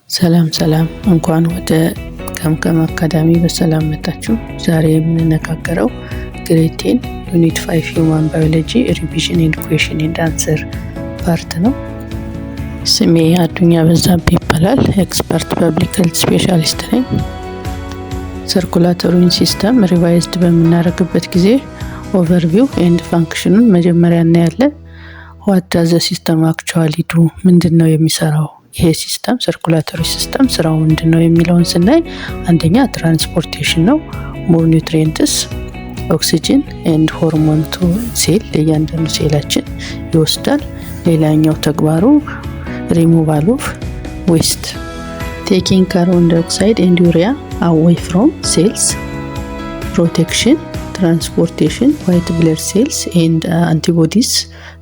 ሰላም እንኳን ወደ ከምከም አካዳሚ በሰላም መጣችሁ። ዛሬ የምንነጋገረው ግሬድ 10 ዩኒት 5 ሂውማን ባዮሎጂ ሪቪዥን ኤንድ ኩዌሽን ኤንድ አንሰር ፓርት ነው። ስሜ አዱኛ በዛብህ ይባላል። ኤክስፐርት ፐብሊክ ሄልዝ ስፔሻሊስት ነኝ። ሰርኩላቶሪ ሲስተም ሪቫይዝድ በምናደርግበት ጊዜ ኦቨርቪው ኤንድ ፋንክሽኑን መጀመሪያ እናያለን። ዋት ዳዝ ዘ ሲስተም አክቹዋሊ ዱ፣ ምንድነው የሚሰራው ይሄ ሲስተም ሰርኩላቶሪ ሲስተም ስራው ምንድነው የሚለውን ስናይ አንደኛ ትራንስፖርቴሽን ነው። ሞር ኒውትሪየንትስ ኦክሲጅን ኤንድ ሆርሞን ቱ ሴል ለእያንዳንዱ ሴላችን ይወስዳል። ሌላኛው ተግባሩ ሪሙቫል ኦፍ ዌስት ቴኪንግ ካርቦን ዳይኦክሳይድ ኤንድ ዩሪያ አዌይ ፍሮም ሴልስ፣ ፕሮቴክሽን፣ ትራንስፖርቴሽን ዋይት ብለድ ሴልስ ኤንድ አንቲቦዲስ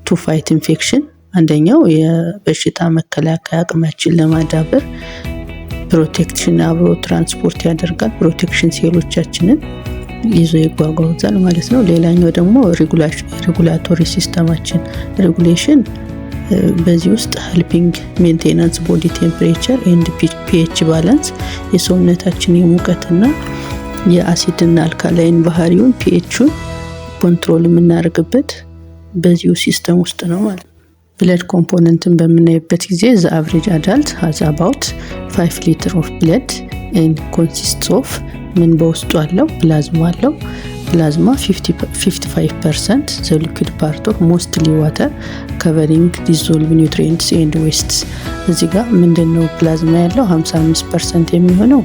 ቱ ፋይት ኢንፌክሽን። አንደኛው የበሽታ መከላከያ አቅማችን ለማዳበር ፕሮቴክሽን አብሮ ትራንስፖርት ያደርጋል። ፕሮቴክሽን ሴሎቻችንን ይዞ ይጓጓዛል ማለት ነው። ሌላኛው ደግሞ ሬጉላቶሪ ሲስተማችን ሬጉሌሽን፣ በዚህ ውስጥ ሄልፒንግ ሜንቴናንስ ቦዲ ቴምፕሬቸር ኤንድ ፒኤች ባላንስ፣ የሰውነታችን የሙቀትና የአሲድና አልካላይን ባህሪውን ፒኤቹን ኮንትሮል የምናደርግበት በዚሁ ሲስተም ውስጥ ነው ማለት ነው። ብለድ ኮምፖነንትን በምናይበት ጊዜ ዘ አቨሬጅ አዳልት ሃዝ አባውት 5 ሊትር ኦፍ ብለድ ኤንድ ኮንሲስትስ ኦፍ ምን በውስጡ አለው? ፕላዝማ አለው። ፕላዝማ 55% ዘ ሊኩዊድ ፓርት ኦፍ ሞስትሊ ዋተር ከቨሪንግ ዲዞልቭ ኒውትሪየንትስ ኤንድ ዌስትስ። እዚህ ጋር ምንድነው ፕላዝማ ያለው 55% የሚሆነው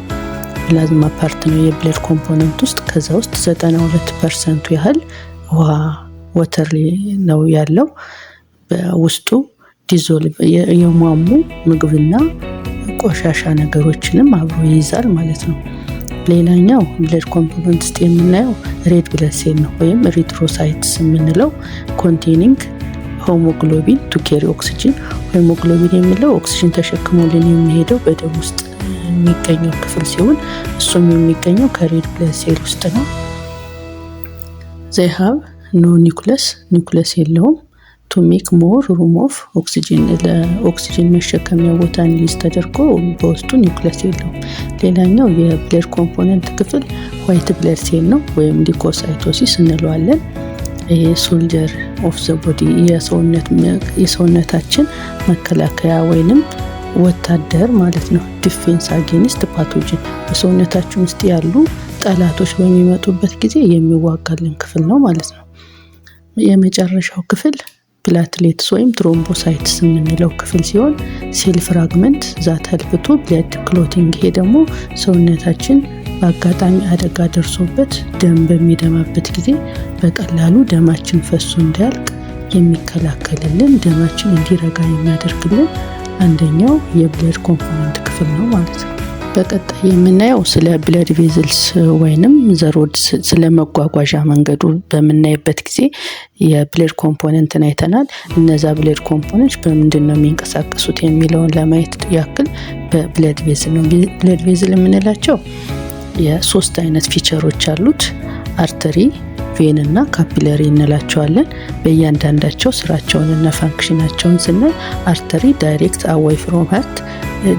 ፕላዝማ ፓርት ነው የብለድ ኮምፖነንት ውስጥ። ከዛ ውስጥ 92% ያህል ውሃ ወተር ነው ያለው። በውስጡ ዲዞልቭ የሟሙ ምግብና ቆሻሻ ነገሮችንም አብሮ ይይዛል ማለት ነው። ሌላኛው ብለድ ኮምፖነንት ውስጥ የምናየው ሬድ ብለድ ሴል ነው ወይም ኤሪትሮሳይትስ የምንለው ኮንቴኒንግ ሆሞግሎቢን ቱ ኬሪ ኦክሲጅን። ሆሞግሎቢን የሚለው ኦክሲጅን ተሸክሞልን የሚሄደው በደም ውስጥ የሚገኘው ክፍል ሲሆን እሱም የሚገኘው ከሬድ ብለድ ሴል ውስጥ ነው። they have no ኒኩለስ የለውም። to make more room of oxygen ለኦክሲጅን መሸከሚያ ቦታ እንዲይዝ ተደርጎ በውስጡ ኒውክለስ የለውም። ሌላኛው የብለድ ኮምፖነንት ክፍል ዋይት ብለድ ሴል ነው ወይም ሊኮሳይቶሲስ እንለዋለን። ይሄ ሶልጀር ኦፍ ዘ ቦዲ የሰውነታችን መከላከያ ወይንም ወታደር ማለት ነው። ዲፌንስ አጌንስት ፓቶጅን በሰውነታችን ውስጥ ያሉ ጠላቶች በሚመጡበት ጊዜ የሚዋጋልን ክፍል ነው ማለት ነው። የመጨረሻው ክፍል ፕላትሌትስ ወይም ትሮምቦሳይትስ የምንለው ክፍል ሲሆን ሴል ፍራግመንት ዛት ሄልፕ ቱ ብለድ ክሎቲንግ። ይሄ ደግሞ ሰውነታችን በአጋጣሚ አደጋ ደርሶበት ደም በሚደማበት ጊዜ በቀላሉ ደማችን ፈሶ እንዳያልቅ የሚከላከልልን፣ ደማችን እንዲረጋ የሚያደርግልን አንደኛው የብለድ ኮምፖነንት ክፍል ነው ማለት ነው። በቀጣይ የምናየው ስለ ብለድ ቬዝልስ ወይንም ዘሮድስ ስለ መጓጓዣ መንገዱ በምናይበት ጊዜ የብለድ ኮምፖነንትን አይተናል። እነዛ ብለድ ኮምፖነንቶች በምንድን ነው የሚንቀሳቀሱት የሚለውን ለማየት ያክል በብለድ ቬዝል ነው። ብለድ ቬዝል የምንላቸው የሶስት አይነት ፊቸሮች አሉት። አርተሪ፣ ቬን እና ካፒለሪ እንላቸዋለን። በእያንዳንዳቸው ስራቸውን እና ፋንክሽናቸውን ስናይ አርተሪ ዳይሬክት አዌይ ፍሮም ሃርት፣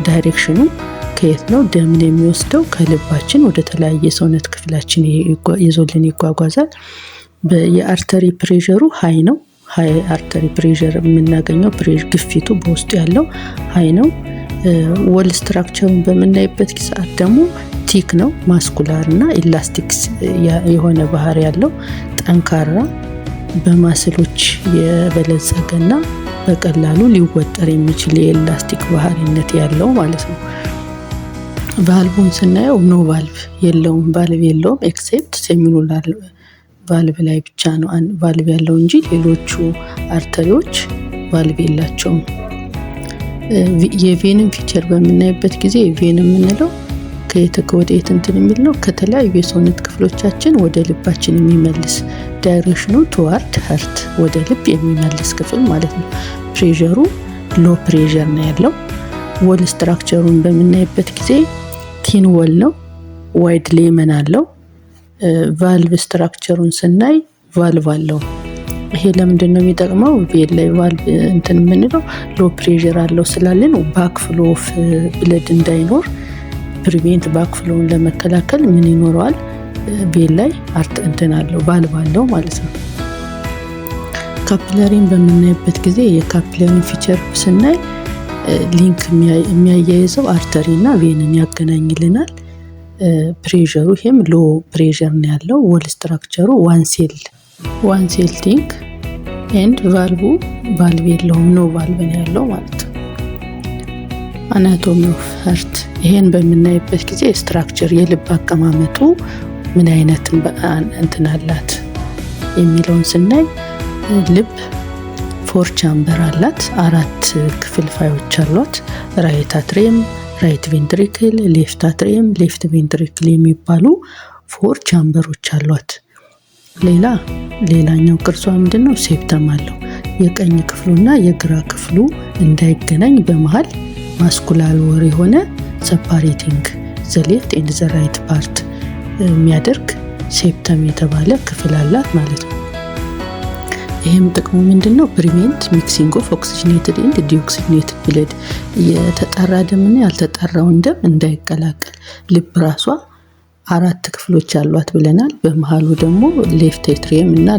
ዳይሬክሽኑ ከየት ነው? ደምን የሚወስደው ከልባችን ወደ ተለያየ ሰውነት ክፍላችን ይዞልን ይጓጓዛል። የአርተሪ ፕሬሸሩ ሃይ ነው። ሃይ አርተሪ ፕሬሸር የምናገኘው ግፊቱ በውስጡ ያለው ሃይ ነው። ወል ስትራክቸሩን በምናይበት ሰዓት ደግሞ ቲክ ነው፣ ማስኩላር እና ኢላስቲክ የሆነ ባህሪ ያለው ጠንካራ፣ በማስሎች የበለጸገና በቀላሉ ሊወጠር የሚችል የኤላስቲክ ባህሪነት ያለው ማለት ነው። ቫልቭን ስናየው ኖ ቫልቭ የለውም ኤክሴፕት ሴሚኑላር ቫልቭ ላይ ብቻ ነው ቫልቭ ያለው እንጂ ሌሎቹ አርተሪዎች ቫልቭ የላቸውም። የቬንን ፊቸር በምናይበት ጊዜ ቬን የምንለው ከየት ወደ የት እንትን የሚል ነው፣ ከተለያዩ የሰውነት ክፍሎቻችን ወደ ልባችን የሚመልስ ዳይሬክሽኑ ቱዋርድ ሀርት ወደ ልብ የሚመልስ ክፍል ማለት ነው። ፕሬሸሩ ሎ ፕሬሸር ነው ያለው። ወል ስትራክቸሩን በምናይበት ጊዜ ቲን ወል ነው፣ ዋይድ ሌመን አለው። ቫልቭ ስትራክቸሩን ስናይ ቫልቭ አለው። ይሄ ለምንድን ነው የሚጠቅመው? ቬን ላይ ቫልቭ እንትን የምንለው ሎ ፕሬሸር አለው ስላለን ባክ ፍሎ ኦፍ ብለድ እንዳይኖር ፕሪቬንት ባክ ፍሎውን ለመከላከል ምን ይኖረዋል? ቬን ላይ እንትን አለው ቫልቭ አለው ማለት ነው። ካፒላሪን በምናይበት ጊዜ የካፒላሪን ፊቸር ስናይ ሊንክ የሚያያይዘው አርተሪ እና ቬንን ያገናኝልናል። ፕሬሸሩ ይሄም ሎ ፕሬሸር ነው ያለው። ወል ስትራክቸሩ ዋን ሴል ቲንክ ኤንድ ቫልቭ የለውም፣ ኖ ቫልቭ ነው ያለው ማለት ነው። አናቶሚ ኦፍ ሀርት ይሄን በምናይበት ጊዜ ስትራክቸር የልብ አቀማመጡ ምን አይነት እንትን አላት የሚለውን ስናይ ልብ 4 ቻምበር አላት፣ 4 ክፍልፋዮች አሏት። ራይት አትሪየም፣ ራይት ቬንትሪክል፣ ሌፍት አትሪየም፣ ሌፍት ቬንትሪክል የሚባሉ 4 ቻምበሮች አሏት። ሌላኛው ቅርጿ ምንድነው? ሴፕተም አለው። የቀኝ ክፍሉና የግራ ክፍሉ እንዳይገናኝ በመሃል ማስኩላር ወር የሆነ ሰፓሬቲንግ ዘ ሌፍት ኤንድ ዘ ራይት ፓርት የሚያደርግ ሴፕተም የተባለ ክፍል አላት ማለት ነው። ይህም ጥቅሙ ምንድነው? ፕሪቬንት ሚክሲንግ ኦፍ ኦክሲጅኔትድ ኤንድ ዲኦክሲጅኔትድ ብለድ፣ የተጣራ ደምና ያልተጣራውን ደም እንዳይቀላቀል። ልብ ራሷ 4 ክፍሎች አሏት ብለናል። በመሃሉ ደግሞ ሌፍት ኤትሪየም እና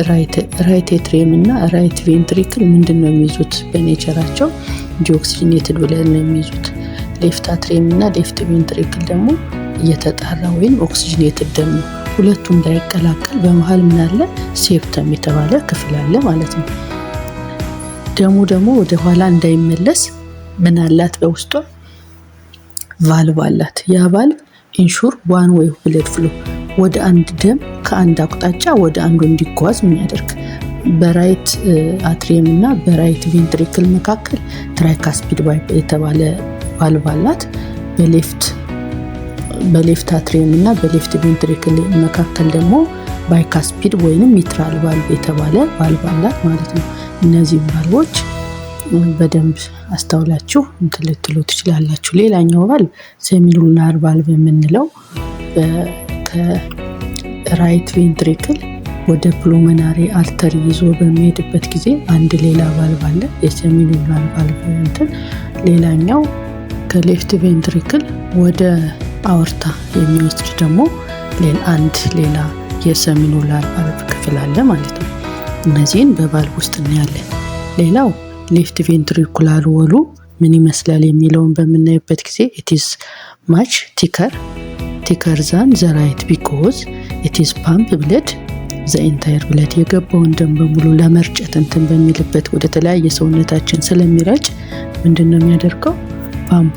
ራይት ኤትሪየም እና ራይት ቬንትሪክል ምንድነው የሚይዙት? በኔቸራቸው ዲኦክሲጅኔትድ ብለድ ነው የሚይዙት። ሌፍት አትሪየም እና ሌፍት ቬንትሪክል ደግሞ እየተጣራ ወይም ኦክሲጅኔትድ ደም ነው። ሁለቱ እንዳይቀላቀል በመሃል ምን አለ? ሴፕተም የተባለ ክፍል አለ ማለት ነው። ደሙ ደግሞ ወደ ኋላ እንዳይመለስ ምን አላት? በውስጧ ቫልቭ አላት። ያ ቫልቭ ኢንሹር ዋን ዌይ ብለድ ፍሎ፣ ወደ አንድ ደም ከአንድ አቅጣጫ ወደ አንዱ እንዲጓዝ የሚያደርግ። በራይት አትሪየም እና በራይት ቬንትሪክል መካከል ትራይካስፒድ የተባለ ቫልቭ አላት። በሌፍት አትሪየም እና በሌፍት ቬንትሪክል መካከል ደግሞ ባይካስፒድ ወይንም ሚትራል ቫልቭ የተባለ ቫልቭ አላት ማለት ነው። እነዚህ ቫልቮች በደንብ አስተውላችሁ ልትሉ ትችላላችሁ። ሌላኛው ቫልቭ ሴሚሉላር ቫልቭ የምንለው ከራይት ቬንትሪክል ወደ ፕሉመናሪ አርተሪ ይዞ በሚሄድበት ጊዜ አንድ ሌላ ቫልቭ አለ፣ የሴሚሉላር ቫልቭ እንትን። ሌላኛው ከሌፍት ቬንትሪክል ወደ አወርታ የሚወስድ ደግሞ ሌላ የሴሚሉላር ቫልቭ ክፍል አለ ማለት ነው። እነዚህን በቫልቭ ውስጥ እናያለን። ሌላው ሌፍት ቬንትሪኩላር ወሉ ምን ይመስላል የሚለውን በምናይበት ጊዜ it is much thicker than the right because it is pump blood the entire blood፣ የገባውን ደም በሙሉ ለመርጨት እንትን በሚልበት ወደ ተለያየ ሰውነታችን ስለሚረጭ ምንድነው የሚያደርገው? ፓምፑ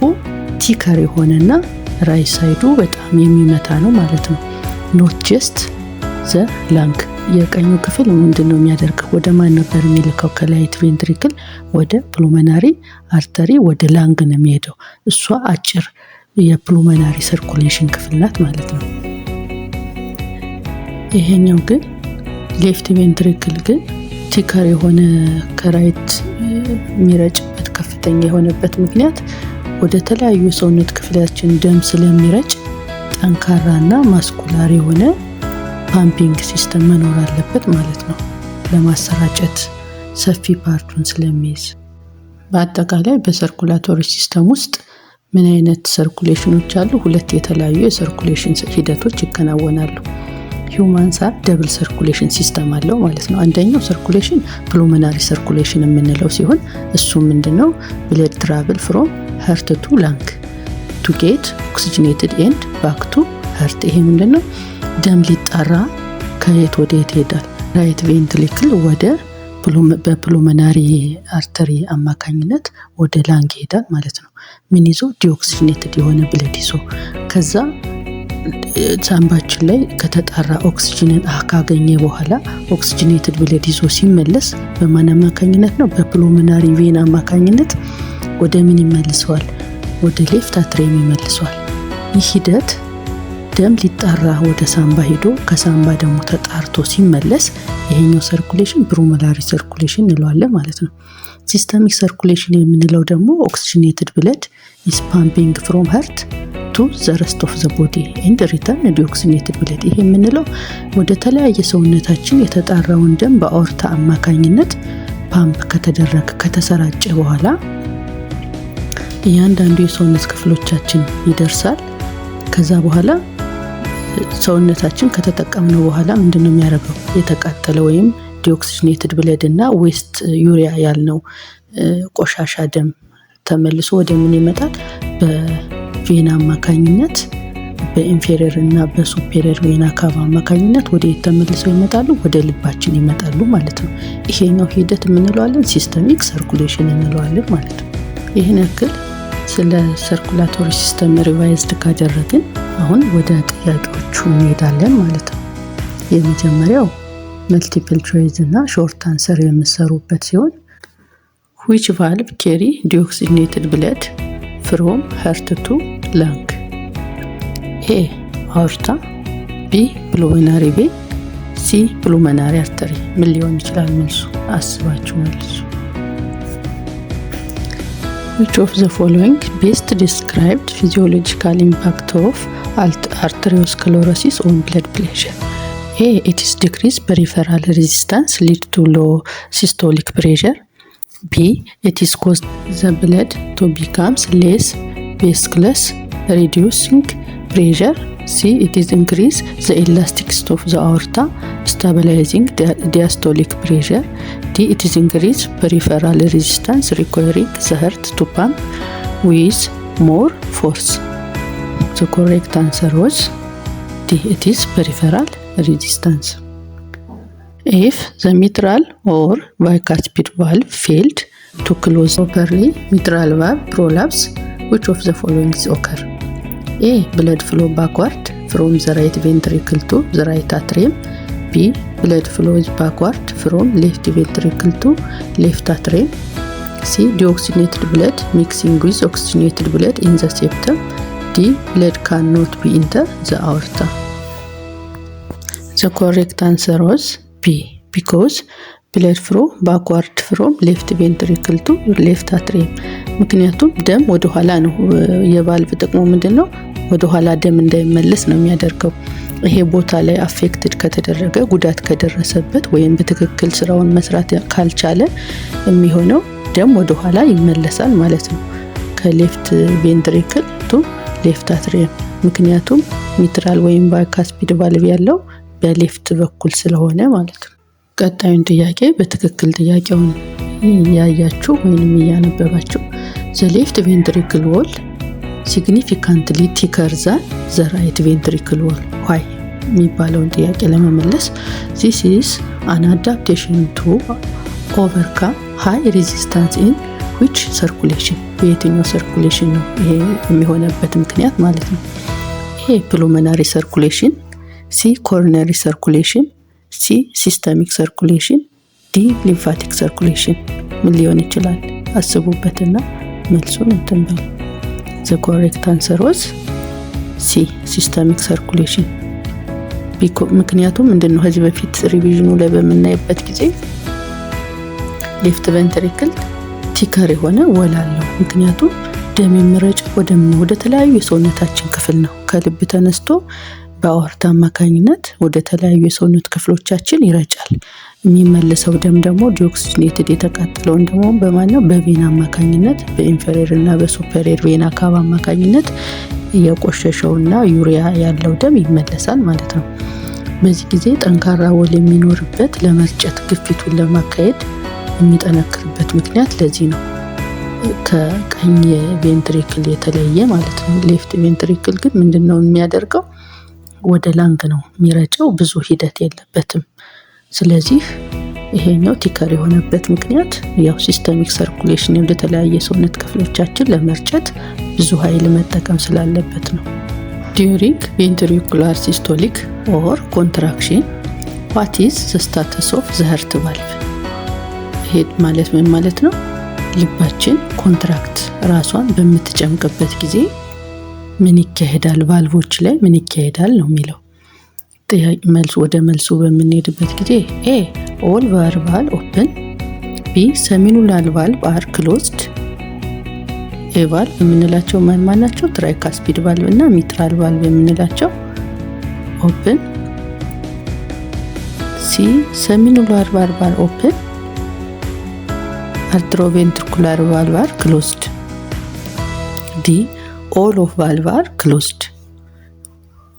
ቲከር የሆነና ራይት ሳይዱ በጣም የሚመታ ነው ማለት ነው። ኖት ጀስት ዘ ላንግ፣ የቀኙ ክፍል ምንድነው የሚያደርገው? ወደ ማን ነበር የሚልከው? ከላይት ቬንትሪክል ወደ ፕሉመናሪ አርተሪ ወደ ላንግ ነው የሚሄደው። እሷ አጭር የፕሉመናሪ ሰርኩሌሽን ክፍል ናት ማለት ነው። ይሄኛው ግን ሌፍት ቬንትሪክል ግን ቲከር የሆነ ከራይት የሚረጭበት ከፍተኛ የሆነበት ምክንያት ወደ ተለያዩ ሰውነት ክፍላችን ደም ስለሚረጭ ጠንካራና ማስኩላር የሆነ ፓምፒንግ ሲስተም መኖር አለበት ማለት ነው፣ ለማሰራጨት ሰፊ ፓርቱን ስለሚይዝ። በአጠቃላይ በሰርኩላቶሪ ሲስተም ውስጥ ምን አይነት ሰርኩሌሽኖች አሉ? 2 የተለያዩ የሰርኩሌሽን ሂደቶች ይከናወናሉ። ሂውማን ሳር ደብል ሰርኩሌሽን ሲስተም አለው ማለት ነው። አንደኛው ሰርኩሌሽን ፕሉመናሪ ሰርኩሌሽን የምንለው ሲሆን እሱ ምንድነው? ብለድ ትራቭል ፍሮም ሀርት ቱ ላንግ ቱ ጌት ኦክሲጅኔትድ ኤንድ ባክ ቱ ሀርት። ይሄ ምንድነው? ደም ሊጣራ ከየት ወደ የት ይሄዳል? ራይት ቬንትሪክል ወደ በፕሉመናሪ አርተሪ አማካኝነት ወደ ላንግ ይሄዳል ማለት ነው። ምን ይዞ? ዲኦክሲጅኔትድ የሆነ ብለድ ይዞ። ከዛ ሳምባችን ላይ ከተጣራ ኦክሲጅንን ካገኘ በኋላ ኦክሲጅኔትድ ብለድ ይዞ ሲመለስ በማን አማካኝነት ነው? በፕሉመናሪ ቬን አማካኝነት ወደ ምን ይመልሰዋል? ወደ ሌፍት አትሪየም ይመልሰዋል። ይህ ሂደት ደም ሊጣራ ወደ ሳምባ ሄዶ ከሳምባ ደግሞ ተጣርቶ ሲመለስ ይሄኛው ሰርኩሌሽን ፕሉመናሪ ሰርኩሌሽን እንለዋለን ማለት ነው። ሲስተሚክ ሰርኩሌሽን የምንለው ደግሞ ኦክሲጅኔትድ ብለድ ኢዝ ፓምፒንግ ፍሮም ሀርት ቱ to the rest of the body and return deoxygenated blood። ይሄ የምንለው ወደ ተለያየ ሰውነታችን የተጣራውን ደም በአውርታ አማካኝነት ፓምፕ ከተሰራጨ በኋላ እያንዳንዱ የሰውነት ክፍሎቻችን ይደርሳል። ከዛ በኋላ ሰውነታችን ከተጠቀምነው በኋላ ምንድነው የሚያደርገው? የተቃጠለ ወይም ዲኦክሲጅኔትድ ብለድ እና ዌስት ዩሪያ ያልነው ቆሻሻ ደም ተመልሶ ወደ ምን ይመጣል? በቬና አማካኝነት በኢንፌሪየር እና በሱፔሪየር ቬና ካቫ አማካኝነት ወደ ተመልሰው ይመጣሉ፣ ወደ ልባችን ይመጣሉ ማለት ነው። ይሄኛው ሂደት የምንለዋለን ሲስተሚክ ሰርኩሌሽን እንለዋለን ማለት ነው። ይሄን ያክል ስለ ሰርኩላቶሪ ሲስተም ሪቫይዝድ ካደረግን አሁን ወደ ጥያቄዎቹ እንሄዳለን ማለት ነው። የመጀመሪያው መልቲፕል ቾይስ እና ሾርት አንሰር የምሰሩበት ሲሆን which valve carry deoxygenated blood from heart to lung? A aorta, B pulmonary vein, C pulmonary artery። ምን ሊሆን ይችላል መልሱ? አስባችሁ መልሱ። Which of the following best described physiological impact of arteriosclerosis on blood pressure? A. It is decreased peripheral resistance lead to low systolic pressure. B. It is caused the blood to becomes less viscous, reducing pressure. C. It is increase the elasticity of the aorta, stabilizing diastolic pressure. D. It is increase peripheral resistance, requiring the heart to pump with more force. The correct answer was D. It is peripheral resistance. If the mitral or bicuspid valve failed to close properly, mitral valve prolapse, which of the following occur? A. Blood flow backward from the right ventricle to the right atrium. B. Blood flows backward from left ventricle to left atrium. C. Deoxygenated blood mixing with oxygenated blood in the septum. D. Blood cannot be enter the aorta. The correct answer was B. Because blood flow backward from left ventricle to left atrium። ምክንያቱም ደም ወደ ኋላ ነው። የቫልቭ ጥቅሙ ምንድነው? ወደ ኋላ ደም እንዳይመለስ ነው የሚያደርገው። ይሄ ቦታ ላይ አፌክትድ ከተደረገ ጉዳት ከደረሰበት ወይም በትክክል ስራውን መስራት ካልቻለ የሚሆነው ደም ወደ ኋላ ይመለሳል ማለት ነው፣ ከሌፍት ቬንትሪክል ቱ ሌፍት አትሪየም። ምክንያቱም ሚትራል ወይም ባይካስፒድ ቫልቭ ያለው በሌፍት በኩል ስለሆነ ማለት ነው። ቀጣዩን ጥያቄ በትክክል ጥያቄውን ያያችሁ ወይንም ያነበባችሁ the left ventricle wall significantly thicker than the right ventricle wall why የሚባለውን ጥያቄ ለመመለስ this is an adaptation to overcome high resistance in which circulation? በየትኛው ሰርኩሌሽን ነው ይሄ የሚሆነበት ምክንያት ማለት ነው? A. pulmonary circulation, C. coronary circulation, C. systemic circulation, D. lymphatic circulation። ምን ሊሆን ይችላል? አስቡበትና መልሱን እንትን በሉ። The correct answer was C. systemic circulation። ምክንያቱም ምንድነው ከዚህ በፊት ሪቪዥኑ ላይ በምናይበት ጊዜ ሌፍት ቬንትሪክል ቲከር የሆነ ወል አለው። ምክንያቱም ደም የሚረጨው ወደ ተለያዩ የሰውነታችን ክፍል ነው። ከልብ ተነስቶ በአወርታ አማካኝነት ወደ ተለያዩ የሰውነት ክፍሎቻችን ይረጫል። የሚመለሰው ደም ደግሞ ዲኦክሲጅኔትድ የተቃጠለውን ደግሞ በማነው? በቬና አማካኝነት በኢንፌሪየር እና በሱፔሪየር ቬና ካቫ አማካኝነት የቆሸሸውና ዩሪያ ያለው ደም ይመለሳል ማለት ነው። በዚህ ጊዜ ጠንካራ ወል የሚኖርበት ለመርጨት ግፊቱን ለማካሄድ የሚጠነክርበት ምክንያት ለዚህ ነው። ከቀኝ ቬንትሪክል የተለየ ማለት ነው። ሌፍት ቬንትሪክል ግን ምንድነው የሚያደርገው? ወደ ላንግ ነው የሚረጨው፣ ብዙ ሂደት የለበትም። ስለዚህ ይሄኛው ቲከር የሆነበት ምክንያት ያው ሲስተሚክ ሰርኩሌሽን ወደ ተለያየ ሰውነት ክፍሎቻችን ለመርጨት ብዙ ኃይል መጠቀም ስላለበት ነው። ዲዩሪንግ ventricular systolic or contraction what is the status of the heart valve? ይሄ ማለት ምን ማለት ነው? ልባችን ኮንትራክት ራሷን በምትጨምቅበት ጊዜ ምን ይካሄዳል? ቫልቮች ላይ ምን ይካሄዳል ነው የሚለው ጥያቄ። ወደ መልሱ በምንሄድበት ጊዜ A. all valve open, B. semilunar valve are closed, ኤ ቫልቭ የምንላቸው ማን ናቸው? ትራይካስፒድ ቫልቭ እና ሚትራል ቫልቭ የምንላቸው ኦፕን። ሲ ሰሚኑላር ቫልቭ አር ኦፕን፣ አርትሮቬንትሪኩላር ቫልቭ አር ክሎዝድ። ዲ ኦል ኦፍ ቫልቭ አር ክሎዝድ።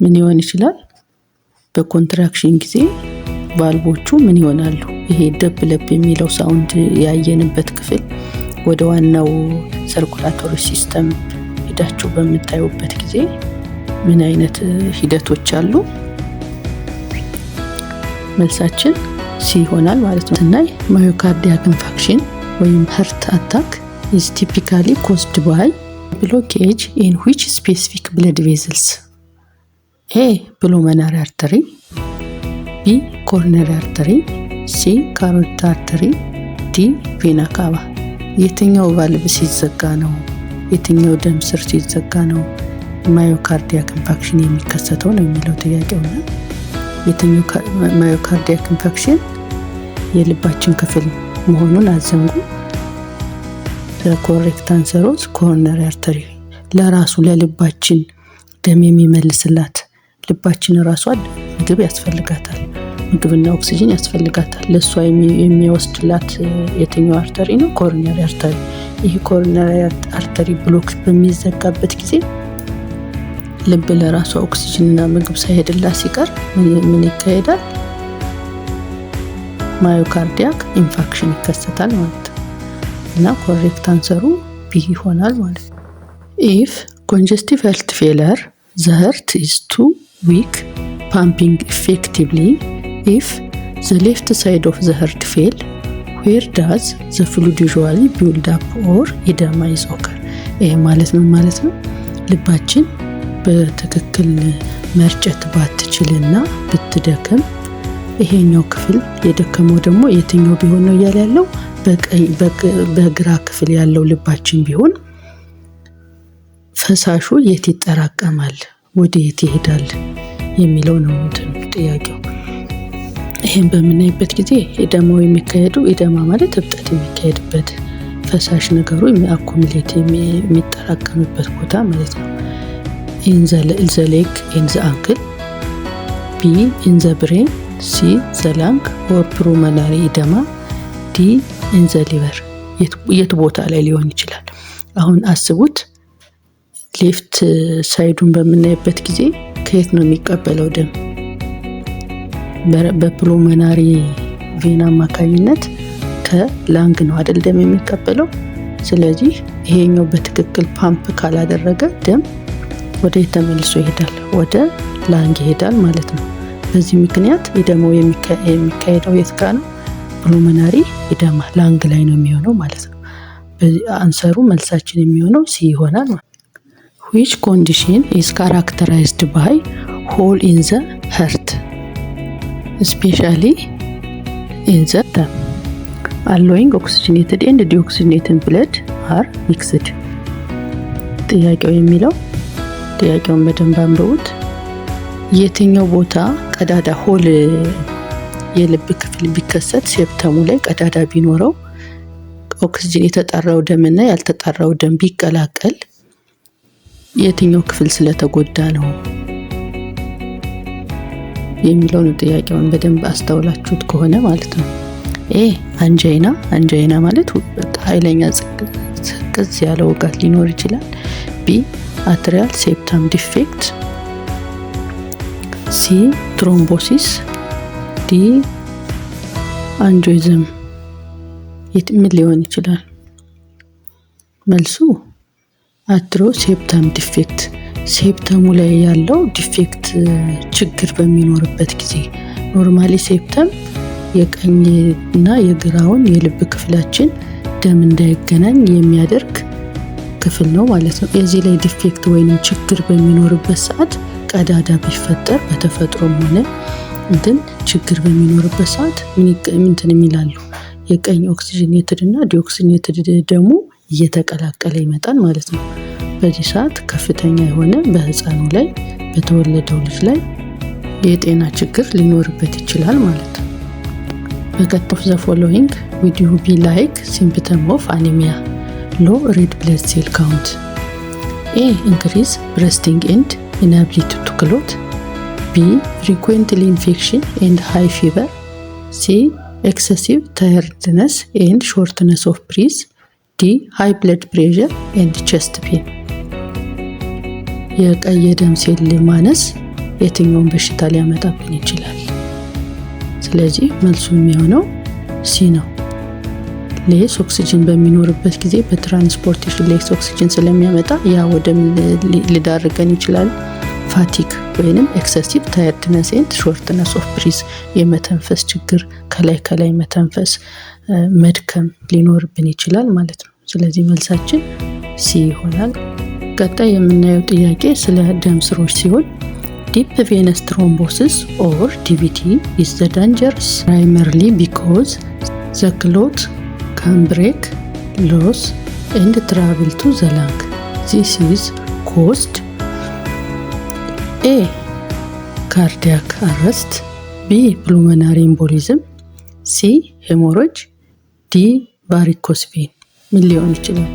ምን ይሆን ይችላል? በኮንትራክሽን ጊዜ ቫልቮቹ ምን ይሆናሉ? ይሄ ደብለብ የሚለው ሳውንድ ያየንበት ክፍል ወደ ዋናው ሰርኩላቶሪ ሲስተም ሄዳችሁ በምታዩበት ጊዜ ምን አይነት ሂደቶች አሉ? መልሳችን ሲ ይሆናል ማለት ነው። ስናይ ማዮካርዲያክ ኢንፋክሽን ወይም ሀርት አታክ is typically caused by blockage in which specific blood vessels? A pulmonary artery, B coronary artery, C carotid artery, D vena cava። የትኛው ቫልቭ ሲዘጋ ነው? የትኛው ደም ስር ሲዘጋ ነው ማዮካርዲያክ ኢንፋክሽን የሚከሰተው ነው የሚለው ጥያቄው ነው። የትኛው ማዮካርዲያክ ኢንፋክሽን የልባችን ክፍል መሆኑን አዘንጉ። ኮሬክት አንሰሮች ኮሮነሪ አርተሪ፣ ለራሱ ለልባችን ደም የሚመልስላት ልባችን ራሷ ምግብ ያስፈልጋታል፣ ምግብና ኦክሲጅን ያስፈልጋታል። ለሷ የሚወስድላት የትኛው አርተሪ ነው? ኮሮነሪ አርተሪ። ይህ ኮሮነሪ አርተሪ ብሎክ በሚዘጋበት ጊዜ ልብ ለራሷ ኦክሲጅንና ምግብ ሳይሄድላት ሲቀር ምን ይካሄዳል? ማዮካርዲያክ ኢንፋክሽን ይከሰታል ማለት ነው። እና ኮሬክት አንሰሩ ቢ ይሆናል ማለት ነው። ኢፍ ኮንጀስቲቭ ሃርት ፌለር the heart is too weak pumping effectively, if the left side of the heart fail, where does the fluid usually build up or edema is occur? ይሄ ማለት ነው ልባችን በትክክል መርጨት ባትችልና ብትደክም ይሄኛው ክፍል የደከመው ደግሞ የትኛው ቢሆን ነው እያለ ያለው? በግራ ክፍል ያለው ልባችን ቢሆን ፈሳሹ የት ይጠራቀማል፣ ወደ የት ይሄዳል የሚለው ነው ጥያቄው። ይሄን በምናይበት ጊዜ ኤደማው የሚካሄደው ኤደማ ማለት እብጠት የሚካሄድበት ፈሳሽ ነገሩ አኩሙሌት የሚጠራቀምበት ቦታ ማለት ነው። in the leg, in the ankle, B in the brain, C the lung or pulmonary edema, D in the liver። የት ቦታ ላይ ሊሆን ይችላል? አሁን አስቡት፣ ሌፍት ሳይዱን በምናይበት ጊዜ ከየት ነው የሚቀበለው ደም? በፕሉሞናሪ ቬና አማካኝነት ከላንግ ነው አይደል ደም የሚቀበለው። ስለዚህ ይሄኛው በትክክል ፓምፕ ካላደረገ ደም ወደ ተመልሶ ይሄዳል፣ ወደ ላንግ ይሄዳል ማለት ነው። በዚህ ምክንያት ኤደማው የሚካሄደው የት ጋር ነው? ፕሉሞናሪ ኤደማ ላንግ ላይ ነው የሚሆነው ማለት ነው። አንሰሩ መልሳችን የሚሆነው ሲ ይሆናል ማለት ነው። which condition is characterized by hole in the heart, especially in the lung, allowing oxygenated and deoxygenated blood are mixed? ጥያቄው የሚለው ጥያቄውን በደንብ አንብቡት። የትኛው ቦታ ቀዳዳ ሆል የልብ ክፍል ቢከሰት ሴፕተሙ ላይ ቀዳዳ ቢኖረው ኦክሲጅን የተጣራው ደምና ያልተጣራው ደም ቢቀላቀል የትኛው ክፍል ስለተጎዳ ነው የሚለው ነው ጥያቄውን በደንብ አስተውላችሁት ከሆነ ማለት ነው። ኤ አንጃይና ማለት ኃይለኛ ጽቅዝ ያለ ወጋት ሊኖር ይችላል። ቢ አትሪያል ሴፕተም ዲፌክት፣ ሲ ትሮምቦሲስ፣ ዲ አንጂኦዝም። ምን ሊሆን ይችላል? መልሱ አትሮ ሴፕተም ዲፌክት። ሴፕተሙ ላይ ያለው ዲፌክት ችግር በሚኖርበት ጊዜ ኖርማሊ ሴፕተም የቀኝና የግራውን የልብ ክፍላችን ደም እንዳይገናኝ የሚያደርግ ክፍል ነው ማለት ነው። የዚህ ላይ ዲፌክት ወይንም ችግር በሚኖርበት ሰዓት ቀዳዳ ቢፈጠር በተፈጥሮም ሆነ ችግር በሚኖርበት ሰዓት ምንትን የሚላሉ የቀኝ ኦክሲጅኔትድ እና ዲኦክሲጅኔትድ ደሙ እየተቀላቀለ ይመጣል ማለት ነው። በዚህ ሰዓት ከፍተኛ የሆነ በህፃኑ ላይ በተወለደው ልጅ ላይ የጤና ችግር ሊኖርበት ይችላል ማለት ነው። በቀጥታ the following would you be like symptom of anemia? low red blood cell count. A. Increase breathing and inability to clothe. B. Frequently infection and high fever. C. Excessive tiredness and shortness of breath. D. High blood pressure and chest pain. የቀይ ደም ሴል ማነስ የትኛውን በሽታ ሊያመጣብን ይችላል? ስለዚህ መልሱ የሚሆነው ሲ ነው። ሌስ ኦክሲጅን በሚኖርበት ጊዜ በትራንስፖርቴሽን ሌስ ኦክሲጅን ስለሚያመጣ ያ ወደ ሊዳርገን ይችላል? ፋቲክ ወይንም ኤክሰሲቭ ታየርድነስ ኤንድ ሾርትነስ ኦፍ ብሪዝ የመተንፈስ ችግር ከላይ መተንፈስ መድከም ሊኖርብን ይችላል ማለት ነው። ስለዚህ መልሳችን ሲ ይሆናል። ቀጣይ የምናየው ጥያቄ ስለ ደም ስሮች ሲሆን ዲፕ ቬነስ ትሮምቦሲስ or DVT is the dangerous primarily because the clot can break, lose and travel to the lung. This is caused A. cardiac arrest, B. pulmonary embolism, C. hemorrhage, D. varicose vein. ምን ሊሆን ይችላል?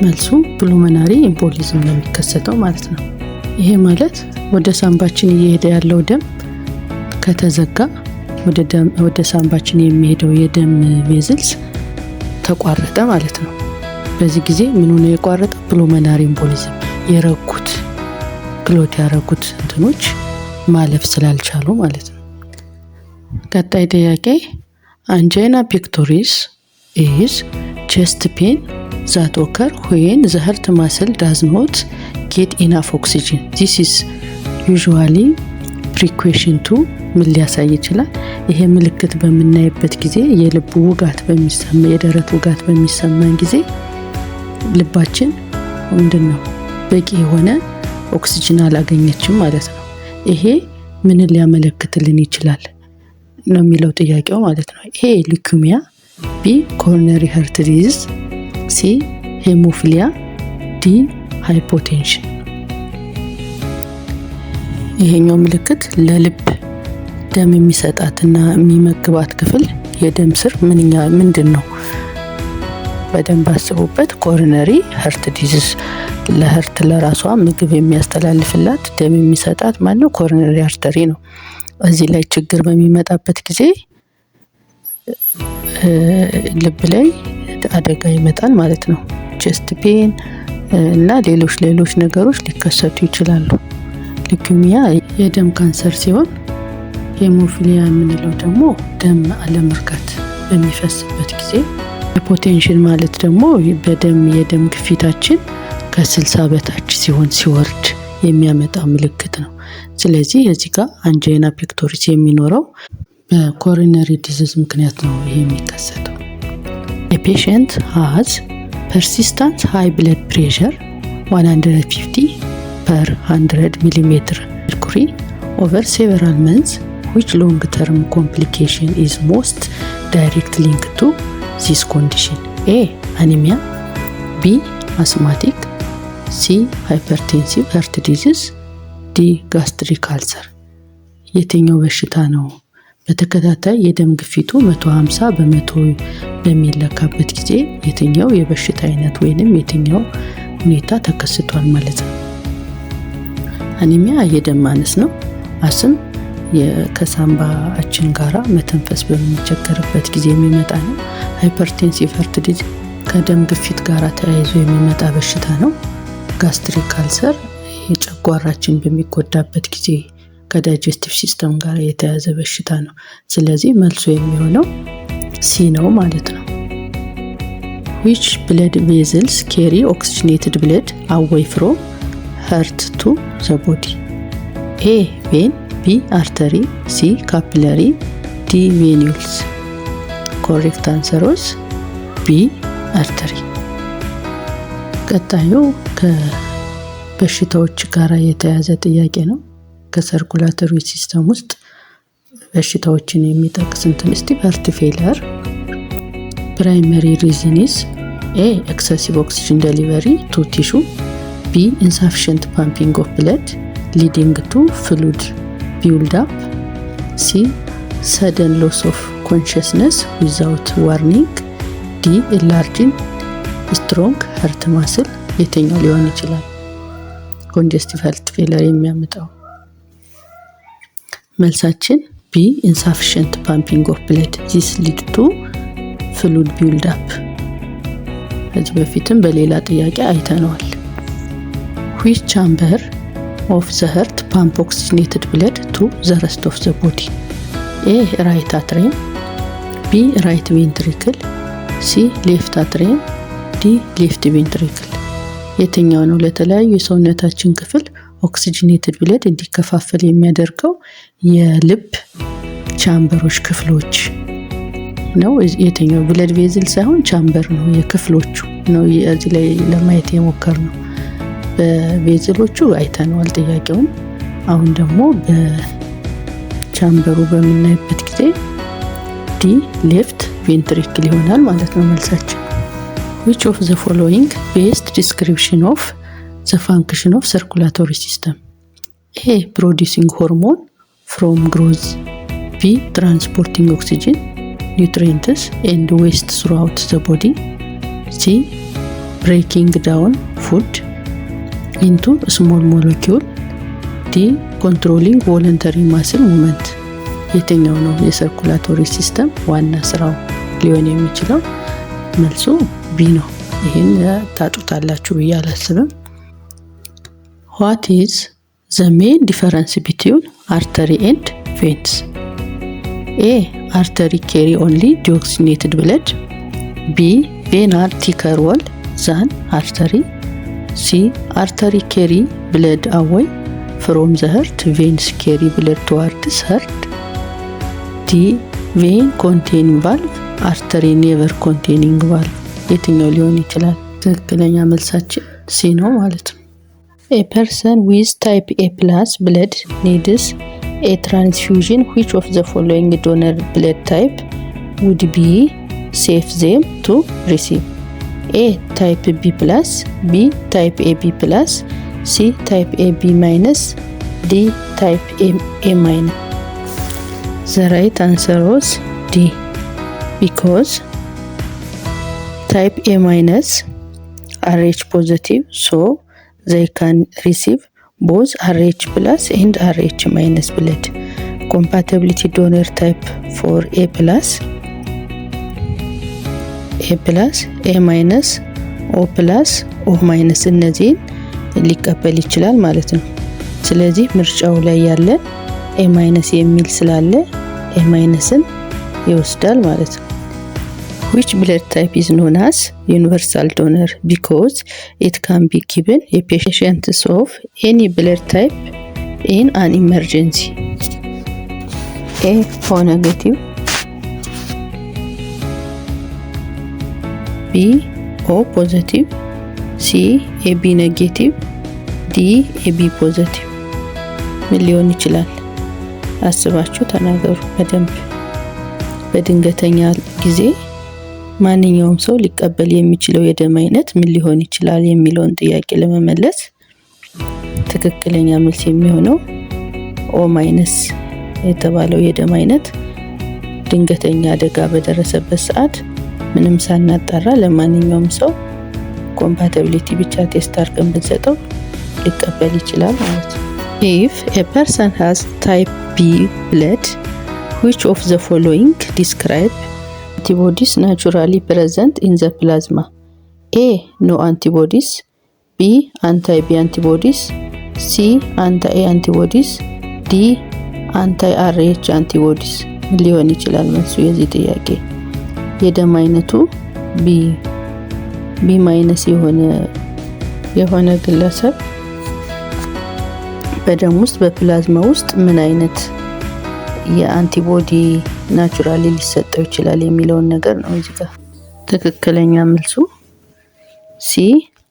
መልሱ ፕሉሞናሪ ኤምቦሊዝም ነው የሚከሰተው ማለት ነው። ይሄ ማለት ወደ ሳምባችን እየሄደ ያለው ደም ከተዘጋ ወደ ሳምባችን የሚሄደው የደም ቬዝልስ ተቋረጠ ማለት ነው። በዚህ ጊዜ ምኑ ነው የቋረጠው? ፕሉሞናሪ ኤምቦሊዝም የረጉት ክሎት ያረጉት እንትኖች ማለፍ ስላልቻሉ ማለት ነው። ቀጣይ ጥያቄ አንጂና ፔክቶሪስ is chest pain that occur when the heart muscle does not get enough oxygen. This is usually precaution to ምን ሊያሳይ ይችላል? ይሄ ምልክት በምናይበት ጊዜ የልብ ውጋት በሚሰማ የደረት ውጋት በሚሰማን ጊዜ ልባችን ምንድነው በቂ የሆነ ኦክሲጅን አላገኘችም ማለት ነው። ይሄ ምን ሊያመለክትልን ይችላል ነው የሚለው ጥያቄው ማለት ነው። ኤ ሊኩሚያ፣ ቢ ኮሮነሪ ሃርት ዲዚዝ፣ ሲ ሄሞፊሊያ፣ ዲ ሃይፖቴንሽን። ይሄኛው ምልክት ለልብ ደም የሚሰጣትና የሚመግባት ክፍል የደም ስር ምንድነው? በደንብ አስቡበት። ኮሮነሪ ሃርት ዲዚዝ ለሃርት ለራሷ ምግብ የሚያስተላልፍላት ደም የሚሰጣት ማነው? ኮሮነሪ አርተሪ ነው። እዚህ ላይ ችግር በሚመጣበት ጊዜ ልብ ላይ አደጋ ይመጣል ማለት ነው። ቼስት ፔን እና ሌሎች ነገሮች ሊከሰቱ ይችላሉ። ሊኩሚያ የደም ካንሰር ሲሆን ሄሞፊሊያ የምንለው ደግሞ ደም አለመርጋት በሚፈስበት ጊዜ፣ ሃይፖቴንሽን ማለት ደግሞ የደም ግፊታችን ከ60 በታች ሲወርድ የሚያመጣ ምልክት ነው። ስለዚህ እዚህ ጋር አንጂና ፔክቶሪስ የሚኖረው በኮሮነሪ ዲዚዝ ምክንያት ነው ይሄ የሚከሰተው። A patient has persistent high blood pressure 150 per 100 millimeter mercury over several months. Which long-term complication is most directly linked to this condition? A. anemia, B. asthmatic, C. hypertensive heart disease, D. gastric ulcer. የትኛው በሽታ ነው በተከታታይ የደም ግፊቱ 150 በመቶ በሚለካበት ጊዜ የትኛው የበሽታ አይነት ወይንም የትኛው ሁኔታ ተከስቷል ማለት ነው? አኒሚያ የደም ማነስ ነው። አስም ከሳምባችን ጋራ መተንፈስ በሚቸገርበት ጊዜ የሚመጣ ነው። ሃይፐርቴንሲቭ ሃርት ዲዚዝ ከደም ግፊት ጋራ ተያይዞ የሚመጣ በሽታ ነው። ጋስትሪክ አልሰር የጨጓራችን በሚጎዳበት ጊዜ ከዳይጀስቲቭ ሲስተም ጋር የተያዘ በሽታ ነው። ስለዚህ መልሱ የሚሆነው ሲ ነው ማለት ነው። Which blood vessels carry oxygenated blood away from heart to the body? A. vein, B. artery, C. capillary, D. venules. Correct answer is B. artery. ቀጣዩ ከበሽታዎች ጋር የተያዘ ጥያቄ ነው። ከሰርኩላተሪ ሲስተም ውስጥ በሽታዎችን የሚጠቅስ እንትን እስቲ heart failure primary reason is A. excessive oxygen delivery to tissue, B. insufficient pumping of blood leading to fluid build up, C. sudden loss of consciousness without warning, D. enlarging ስትሮንግ ሀርት ማስል የትኛው ሊሆን ይችላል? ኮንጀስቲቭ ሀርት ፌለር የሚያመጣው መልሳችን ቢ ኢንሳፊሽንት ፓምፒንግ ኦፍ ብለድ ዚስ ሊድ ቱ ፍሉድ ቢልድ አፕ። ከዚህ በፊትም በሌላ ጥያቄ አይተነዋል። which chamber of the heart pump oxygenated blood to the rest of the body? A right atrium, B right ventricle, C left atrium, D left ventricle። የትኛው ነው ለተለያዩ የሰውነታችን ክፍል ኦክሲጂኔትድ ብለድ እንዲከፋፈል የሚያደርገው የልብ ቻምበሮች ክፍሎች ነው? የትኛው? ብለድ ቬዝል ሳይሆን ቻምበር ነው፣ የክፍሎቹ ነው። እዚህ ላይ ለማየት የሞከርነው በቬዝሎቹ አይተነዋል ጥያቄውን። አሁን ደግሞ በቻምበሩ በምናይበት ጊዜ ዲ ሌፍት ቬንትሪክል ይሆናል ማለት ነው መልሳችን። which of the following best description of the function of circulatory system? A producing hormone from growth, B transporting oxygen, nutrients and waste throughout the body, C breaking down food into small molecule, D controlling voluntary muscle movement። የትኛው ነው የሰርኩላቶሪ ሲስተም ዋና ስራው ሊሆን የሚችለው? መልሱ ቢ ነው። ይሄን ታጡታላችሁ ብዬ አላስብም። what is the main difference between artery and veins? A artery carry only deoxygenated blood, B vein are thicker wall than artery, C artery carry blood away from the heart, veins carry blood towards heart, D vein containing valve, artery never containing valve። የትኛው ሊሆን ይችላል? ትክክለኛ መልሳችን ሲ ነው ማለት ነው። A person with type A plus blood needs a transfusion. Which of the following donor blood type would be safe them to receive? A type B plus, B type AB plus, C type AB minus, D type A minus። The right answer was D, because type A minus are Rh positive, so they can receive both Rh plus and Rh minus blood. Compatibility donor type for A plus, A plus, A minus, O plus, O minus እነዚህን ሊቀበል ይችላል ማለት ነው። ስለዚህ ምርጫው ላይ ያለ A minus የሚል ስላለ A minusን ይወስዳል ማለት ነው። which blood type is known as universal donor? Because it can be given a patients of any blood type in an emergency. A O negative, B O positive, C AB negative, D AB positive። ምን ሊሆን ይችላል? አስባችሁ ተናገሩ በደንብ። በድንገተኛ ጊዜ ማንኛውም ሰው ሊቀበል የሚችለው የደም አይነት ምን ሊሆን ይችላል የሚለውን ጥያቄ ለመመለስ ትክክለኛ መልስ የሚሆነው O ማይነስ የተባለው የደም አይነት ድንገተኛ አደጋ በደረሰበት ሰዓት ምንም ሳናጣራ ለማንኛውም ሰው ኮምፓቲቢሊቲ ብቻ ቴስት አድርገን ብንሰጠው ሊቀበል ይችላል ማለት ነው። If a person has type B blood, which of the following describe antibodies naturally present in the plasma? A no antibodies, B anti-B antibodies, C anti-A antibodies, D anti-RH antibodies። ሊሆን ይችላል መልሱ የዚህ ጥያቄ። የደም አይነቱ B ማይነስ የሆነ ግለሰብ በደም ውስጥ በፕላዝማ ውስጥ ምን አይነት የአንቲቦዲ ናቹራሊ ሊሰጠው ይችላል የሚለውን ነገር ነው እዚህ ጋር። ትክክለኛ መልሱ ሲ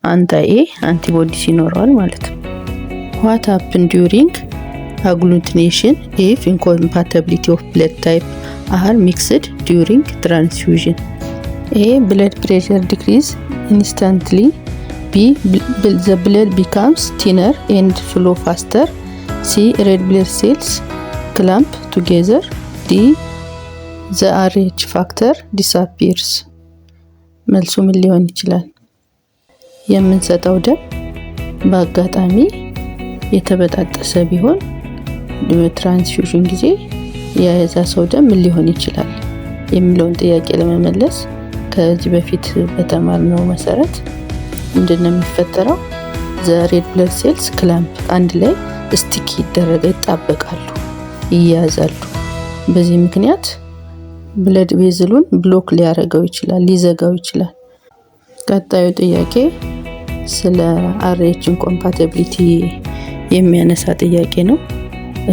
አንታይ-ኤ አንቲቦዲስ ይኖረዋል ማለት ነው። what happen during agglutination if incompatibility of blood type are mixed during transfusion? A blood pressure decrease instantly, B the blood becomes thinner and flow faster, C red blood cells clump together, D the Rh factor disappears። መልሱ ምን ሊሆን ይችላል? የምንሰጠው ደም በአጋጣሚ የተበጣጠሰ ቢሆን በትራንስፊውዥን ጊዜ የዛ ሰው ደም ምን ሊሆን ይችላል የሚለውን ጥያቄ ለመመለስ ከዚህ በፊት በተማርነው መሰረት ምንድነው የሚፈጠረው? ዘ ሬድ ብለድ ሴልስ ክላምፕ አንድ ላይ ስቲክ ይጣበቃሉ፣ ይያዛሉ። በዚህ ምክንያት ብለድ ቬዝሉን ብሎክ ሊያደርገው ይችላል፣ ሊዘጋው ይችላል። ቀጣዩ ጥያቄ ስለ RH ኢንኮምፓቲቢሊቲ የሚያነሳ ጥያቄ ነው።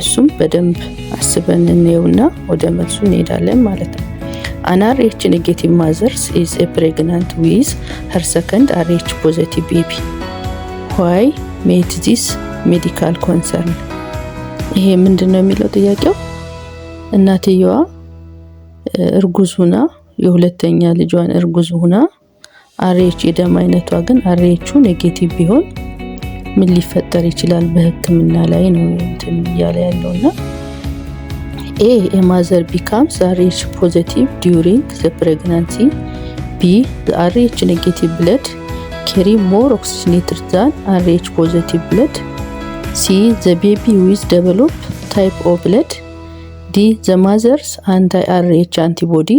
እሱም በደንብ አስበን እንየውና ወደ መልሱ እንሄዳለን ማለት ነው። An RH negative mother is pregnant with her second RH positive baby. Why made this medical concern? ይሄ ምንድነው የሚለው ጥያቄው? እናትየዋ እርጉዝ ሆና የሁለተኛ ልጇን እርጉዝ ሆና RH የደም አይነቷ ግን RH ኔጌቲቭ ቢሆን ምን ሊፈጠር ይችላል በህክምና ላይ ነው እንትን ያለ ያለውና A mother becomes RH positive during the pregnancy. B, the RH negative blood carry more oxygenated than RH positive blood. C, the baby will develop type O blood. D, the mother's anti-RH antibody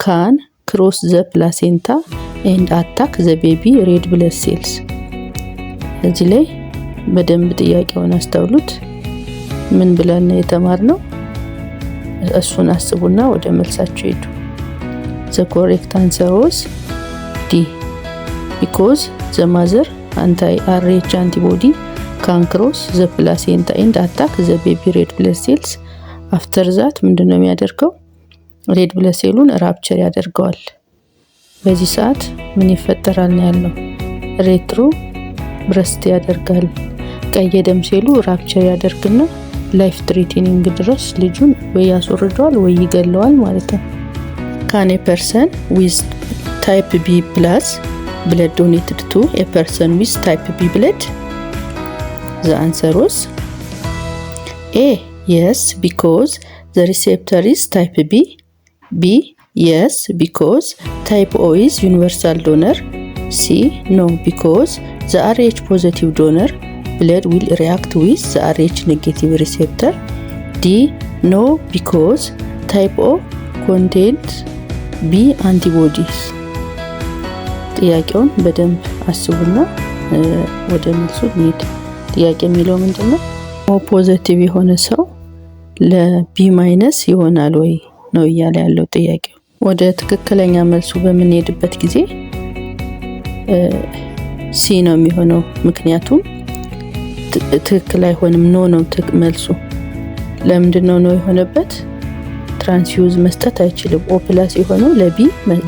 can cross the placenta and attack the baby red blood cells. እዚህ ላይ በደንብ ጥያቄውን አስተውሉት። ምን ብለን የተማርነው? እሱን አስቡና ወደ መልሳችሁ ሄዱ። The correct answer was D, because the mother anti-RH antibody can cross the placenta and attack the baby red blood cells. After that ምንድነው የሚያደርገው? ሬድ ብለድ ሴሉን ራፕቸር ያደርገዋል። በዚህ ሰዓት ምን ይፈጠራል ነው ያለው? ሬትሮ ብረስት ያደርጋል። ቀይ ደም ሴሉ ራፕቸር ያደርግና ላይፍ ትሪትኒንግ ድረስ ልጁን ወይ ያስወርደዋል ወይ ይገለዋል ማለት ነው። Can a person with type B plus blood donated to a person with type B blood? The answer was A, yes, because the receptor is type B. B, yes, because type O is universal donor. C, no, because the RH positive donor blood will react with the RH negative receptor. D, no, because type O contains B antibodies. ጥያቄውን በደንብ አስቡና ወደ መልሱ እንሂድ። ጥያቄ የሚለው ምንድነው? O ፖዚቲቭ የሆነ ሰው ለቢ ማይነስ ይሆናል ወይ ነው እያለ ያለው ጥያቄው። ወደ ትክክለኛ መልሱ በምንሄድበት ጊዜ ሲ ነው የሚሆነው። ምክንያቱም ትክክል አይሆንም፣ ኖ ነው መልሱ። ለምንድነው ነው የሆነበት? ትራንስፊውዝ መስጠት አይችልም። ኦ ፕላስ የሆነው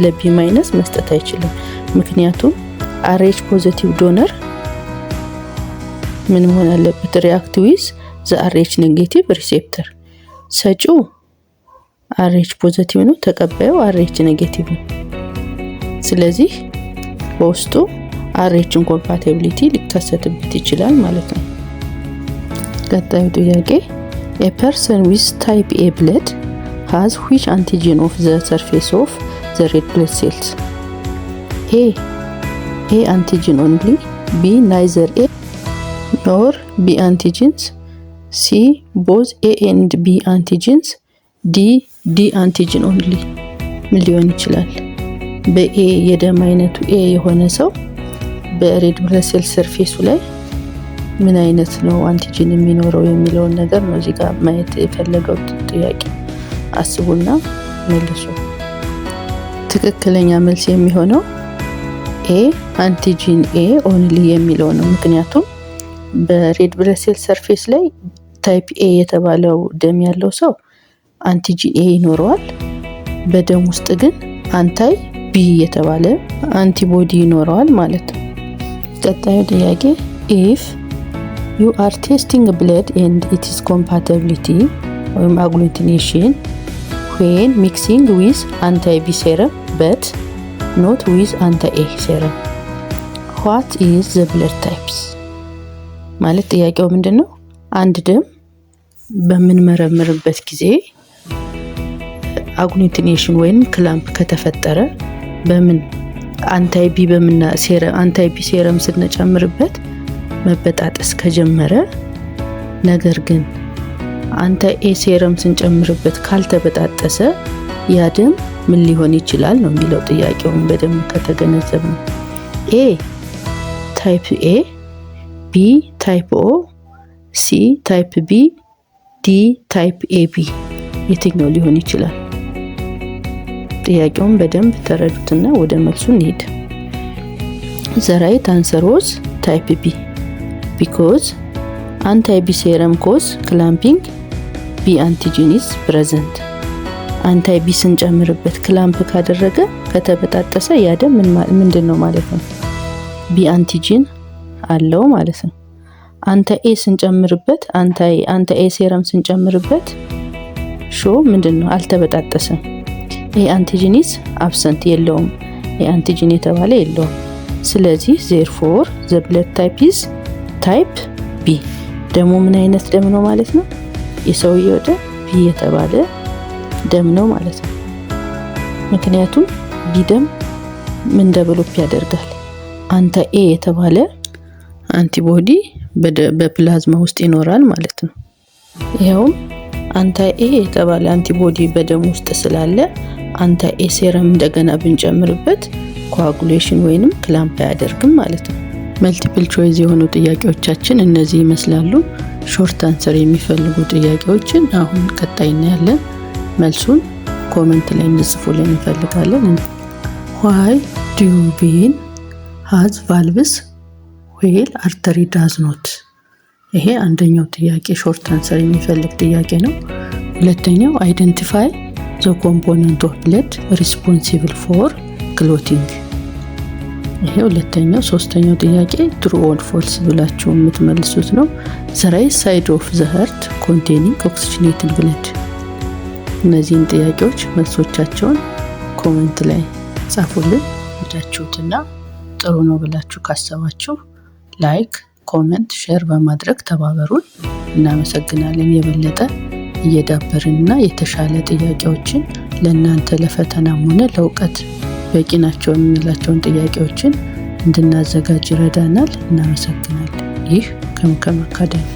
ለቢ ማይነስ መስጠት አይችልም። ምክንያቱም RH ፖዚቲቭ ዶነር ምን መሆን አለበት? ሪአክት ዊዝ ዘ RH ኔጌቲቭ ሪሴፕተር። ሰጪው RH ፖዚቲቭ ነው፣ ተቀባዩ RH ኔጌቲቭ ነው። ስለዚህ በውስጡ RH ኢንኮምፓቲቢሊቲ ሊከሰትበት ይችላል ማለት ነው። ቀጣዩ ጥያቄ A person with type A blood has which antigen of the surface of the red blood cells? A antigen only. B, neither A nor B antigens. C, both A and B antigens. D antigen only. ምን ሊሆን ይችላል? በኤ የደም አይነቱ ኤ የሆነ ሰው በሬድ ብለድ ሴል ሰርፌሱ ላይ ምን አይነት ነው አንቲጂን የሚኖረው የሚለውን ነገር ነው እዚህ ጋር ማየት የፈለገው ጥያቄ። አስቡና መልሱ። ትክክለኛ መልስ የሚሆነው ኤ አንቲጂን ኤ ኦንሊ የሚለው ነው። ምክንያቱም በሬድ ብለድ ሴል ሰርፌስ ላይ ታይፕ ኤ የተባለው ደም ያለው ሰው አንቲጂን ኤ ይኖረዋል። በደም ውስጥ ግን አንታይ ቢ የተባለ አንቲቦዲ ይኖረዋል ማለት ነው። ቀጣዩ ጥያቄ if you are testing blood and its compatibility or agglutination when mixing with anti-B serum but not with anti-A serum, what is the blood types? ማለት ጥያቄው ምንድነው? አንድ ደም በምንመረምርበት ጊዜ አግሉቲኔሽን ወይም ክላምፕ ከተፈጠረ በምን አንታይ ቢ ሴረም ስንጨምርበት መበጣጠስ ከጀመረ፣ ነገር ግን አንታይ ኤ ሴረም ስንጨምርበት ካልተበጣጠሰ ያ ደም ምን ሊሆን ይችላል ነው የሚለው ጥያቄውን በደንብ ከተገነዘብን። ኤ ታይፕ ኤ፣ ቢ ታይፕ ኦ፣ ሲ ታይፕ ቢ፣ ዲ ታይፕ ኤቢ የትኛው ሊሆን ይችላል? ጥያቄውን በደንብ ተረዱትና ወደ መልሱ እንሂድ። The right answer was type B because anti-B serum cause clamping, B antigen is present. አንታይ-B ስንጨምርበት ክላምፕ ካደረገ ከተበጣጠሰ ያ ደም ምንድነው ማለት ነው? B አንቲጂን አለው ማለት ነው። አንታይ-A ስንጨምርበት አንታይ-A ሴረም ስንጨምርበት ምንድነው? አልተበጣጠሰም። A አንቲጂን is absent የለውም። A አንቲጂን የተባለ የለውም። ስለዚህ therefore the blood type is type B። ደሙ ምን አይነት ደም ነው ማለት ነው? የሰውየው ደም B የተባለ ደም ነው ማለት ነው። ምክንያቱም B ደም ምን ዴቨሎፕ ያደርጋል? አንታይ-A የተባለ አንቲቦዲ በፕላዝማ ውስጥ ይኖራል ማለት ነው። ይሄውም አንታይ-A የተባለ አንቲቦዲ በደም ውስጥ ስላለ አንታይ-A ሴረም እንደገና ብንጨምርበት ኮአጉሌሽን ወይንም ክላምፕ አያደርግም ማለት ነው። መልቲፕል ቾይስ የሆኑ ጥያቄዎቻችን እነዚህ ይመስላሉ። ሾርት አንሰር የሚፈልጉ ጥያቄዎችን አሁን ቀጣይ እናያለን። መልሱን ኮሜንት ላይ እንጽፉልን እንፈልጋለን። why do vein has valves while artery does not? ይሄ አንደኛው ጥያቄ ሾርት አንሰር የሚፈልግ ጥያቄ ነው። ሁለተኛው identify the component of blood responsible for clotting። ይሄ ሁለተኛው። ሶስተኛው ጥያቄ true or false ብላችሁ የምትመልሱት ነው። the right side of the heart containing oxygenated blood። እነዚህን ጥያቄዎች መልሶቻቸውን ኮሜንት ላይ ጻፉልን። ወዳችሁትና ጥሩ ነው ብላችሁ ካሰባችሁ ላይክ፣ ኮሜንት፣ ሼር በማድረግ ተባበሩን። እናመሰግናለን። የበለጠ እየዳበርንና የተሻለ ጥያቄዎችን ለእናንተ ለፈተናም ሆነ ለእውቀት በቂ ናቸው የምንላቸውን ጥያቄዎችን እንድናዘጋጅ ይረዳናል። እናመሰግናለን። ይህ ከምከም አካዳሚ